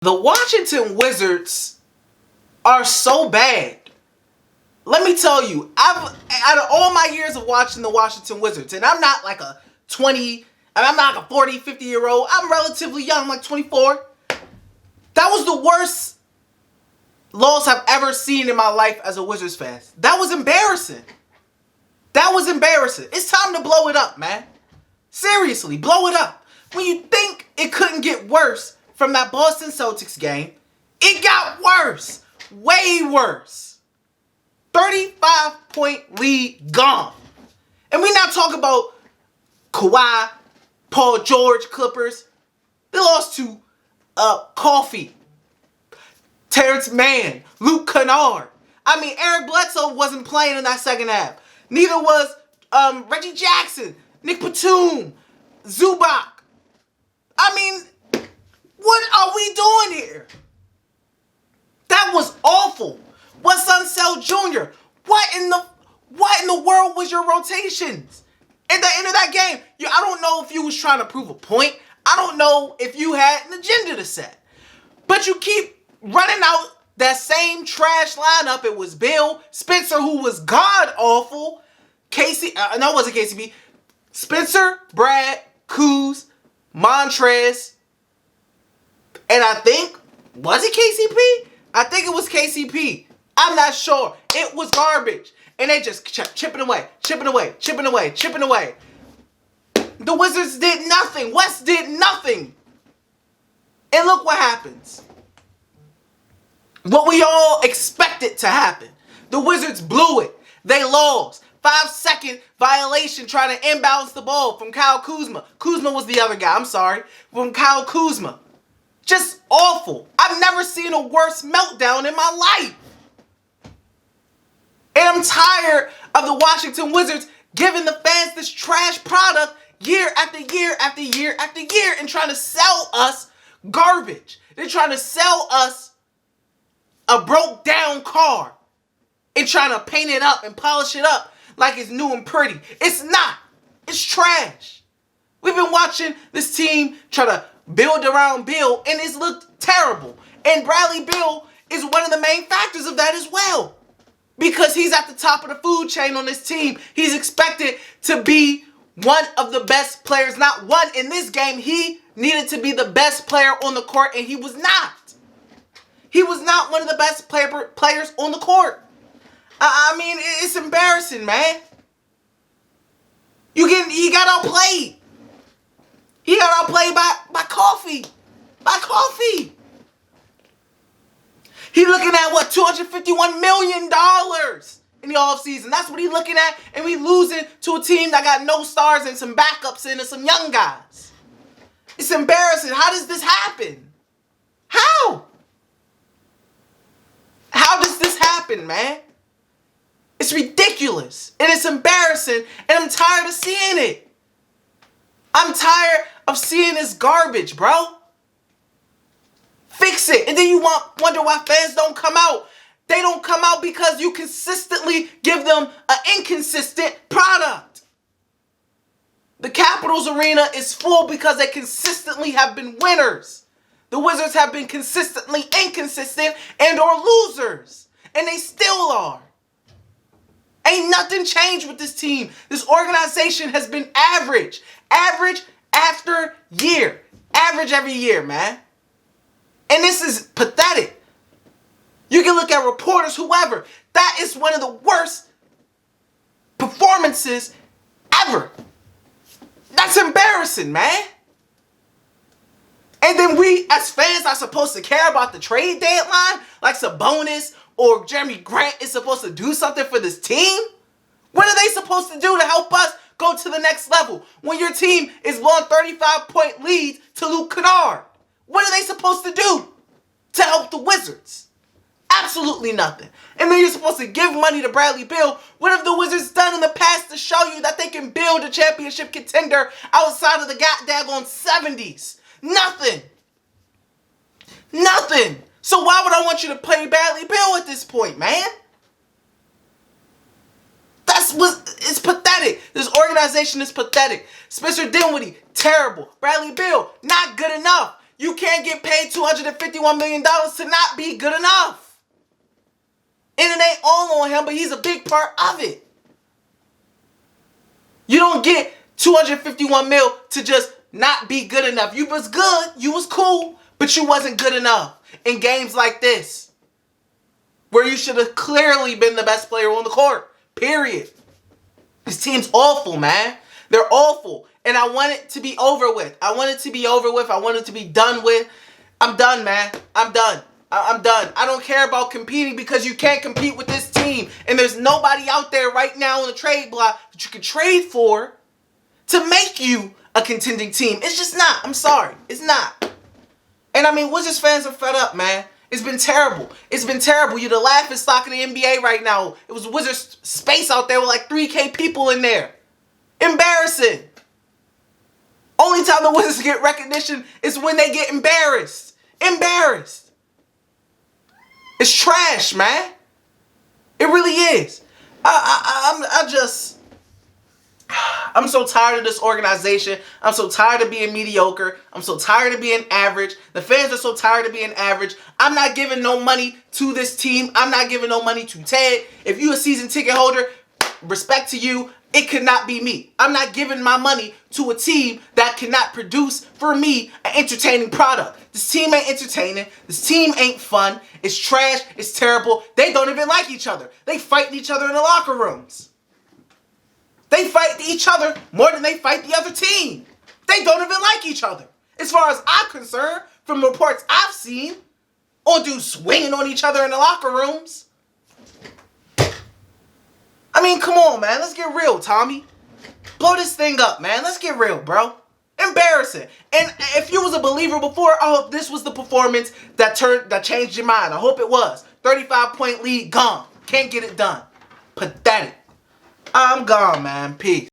The Washington Wizards are so bad. Let me tell you, out of all my years of watching the Washington Wizards, and I'm not like a 20, I'm not like a 40, 50-year-old. I'm relatively young, I'm like 24. That was the worst loss I've ever seen in my life as a Wizards fan. That was embarrassing. That was embarrassing. It's time to blow it up, man. Seriously, blow it up. When you think it couldn't get worse from that Boston Celtics game, it got worse. Way worse. 35-point lead gone. And we not talking about Kawhi, Paul George, Clippers. They lost to Coffee, Terrence Mann, Luke Kennard. I mean, Eric Bledsoe wasn't playing in that second half. Neither was Reggie Jackson, Nick Batum, Zubac. I mean, what are we doing here? That was awful. Wes Unseld Jr. What in the world was your rotations? At the end of that game, I don't know if you was trying to prove a point. I don't know if you had an agenda to set. But you keep running out that same trash lineup. It was Bill, Spencer, who was god-awful, Casey, no, it wasn't KCP, Spencer, Brad, Kuz, Montrez, and I think, was it KCP? I think it was KCP. I'm not sure. It was garbage. And they just kept chipping away, chipping away, chipping away, chipping away. The Wizards did nothing. West did nothing. And look what happens. What we all expected to happen. The Wizards blew it. They lost. 5-second violation trying to inbounce the ball from Kyle Kuzma. Kuzma was the other guy. I'm sorry. From Kyle Kuzma. Just awful. I've never seen a worse meltdown in my life. And I'm tired of the Washington Wizards giving the fans this trash product year after year after year after year and trying to sell us garbage. They're trying to sell us a broke down car and trying to paint it up and polish it up like it's new and pretty. It's not. It's trash. We've been watching this team try to build around Bill, and it's looked terrible. And Bradley Beal is one of the main factors of that as well. Because he's at the top of the food chain on this team. He's expected to be one of the best players. Not one in this game. He needed to be the best player on the court, and he was not. He was not one of the best players on the court. I mean, it's embarrassing, man. He got outplayed. He got outplayed by Coffee. By Coffee. He looking at, what, $251 million in the offseason. That's what he looking at. And we losing to a team that got no stars and some backups in and some young guys. It's embarrassing. How does this happen? How? How does this happen, man? It's ridiculous. And it's embarrassing. And I'm tired of seeing it. I'm tired of seeing this garbage, bro. Fix it. And then you wonder why fans don't come out. They don't come out because you consistently give them an inconsistent product. The Capitals arena is full because they consistently have been winners. The Wizards have been consistently inconsistent and or losers. And they still are. Ain't nothing changed with this team. This organization has been average. Average after year. Average every year, man. And this is pathetic. You can look at reporters, whoever. That is one of the worst performances ever. That's embarrassing, man. And then we, as fans, are supposed to care about the trade deadline? Like Sabonis or Jeremy Grant is supposed to do something for this team? What are they supposed to do to help us go to the next level when your team is blowing 35-point leads to Luke Kennard? What are they supposed to do to help the Wizards? Absolutely nothing. And then you're supposed to give money to Bradley Beal. What have the Wizards done in the past to show you that they can build a championship contender outside of the daggone 70s? Nothing. Nothing. So why would I want you to play Bradley Beal at this point, man? It's pathetic. This organization is pathetic. Spencer Dinwiddie, terrible. Bradley Beal, not good enough. You can't get paid $251 million to not be good enough. And it ain't all on him, but he's a big part of it. You don't get 251 mil to just not be good enough. You was good, you was cool, but you wasn't good enough in games like this, where you should have clearly been the best player on the court. Period. This team's awful, man. They're awful. And I want it to be over with. I want it to be over with. I want it to be done with. I'm done, man. I'm done. I'm done. I don't care about competing because you can't compete with this team. And there's nobody out there right now on the trade block that you can trade for to make you a contending team. It's just not. I'm sorry. It's not. And I mean, Wizards fans are fed up, man. It's been terrible. It's been terrible. You're the laughing stock of the NBA right now. It was Wizards space out there with like 3K people in there. Embarrassing. Only time the Wizards get recognition is when they get embarrassed. Embarrassed. It's trash, man. It really is. I'm so tired of this organization. I'm so tired of being mediocre. I'm so tired of being average. The fans are so tired of being average. I'm not giving no money to this team. I'm not giving no money to Ted. If you a season ticket holder, respect to you. It could not be me. I'm not giving my money to a team that cannot produce for me an entertaining product. This team ain't entertaining. This team ain't fun. It's trash. It's terrible. They don't even like each other. They fight each other in the locker rooms. They fight each other more than they fight the other team. They don't even like each other. As far as I'm concerned, from reports I've seen, on dudes swinging on each other in the locker rooms. I mean, come on, man. Let's get real, Tommy. Blow this thing up, man. Let's get real, bro. Embarrassing. And if you was a believer before, I hope this was the performance that changed your mind. I hope it was. 35-point lead, gone. Can't get it done. Pathetic. I'm gone, man. Peace.